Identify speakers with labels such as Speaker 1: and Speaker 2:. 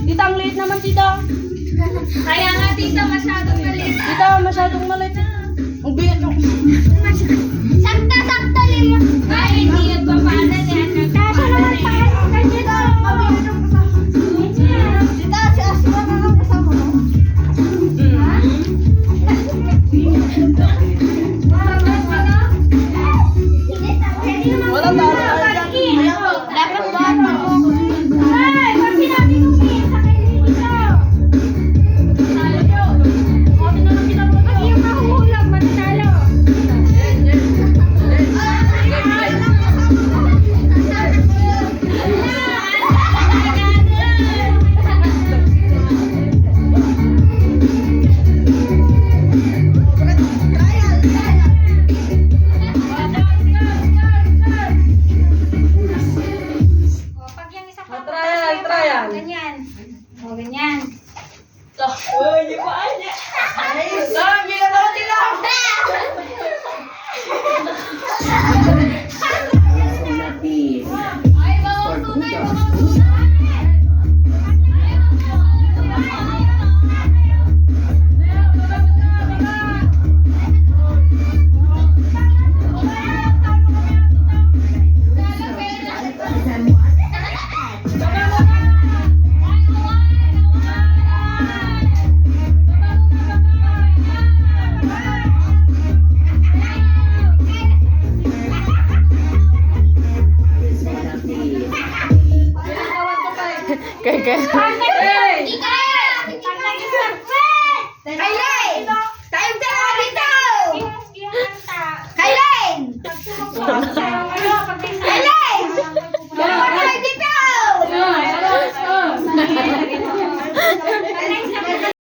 Speaker 1: Dito ang liit naman, dito.
Speaker 2: Kaya nga dito masyadong maliit.
Speaker 1: Dito, masyadong maliit. Ang bigat yung...
Speaker 2: Sakta-sakta limang. Ay, hindi nagpapala niya. Kaso naman pa. Dito.
Speaker 3: Dito, si Aswa na lang kasama mo.
Speaker 1: Walang talo.
Speaker 2: Dapat ba? Ay, pag sinabi ko sa kayo dito. Talo nyo. Okay na lang pinapagod. Pag yung mahuhulang, matatalo. Pag yung isa pa,
Speaker 1: Trial.
Speaker 2: ganyan. O, ganyan.
Speaker 1: Uy, di pa niya. Lang, bigat ako sila.
Speaker 2: Ay, bawang tunay, bawang tunay.
Speaker 1: Kaya.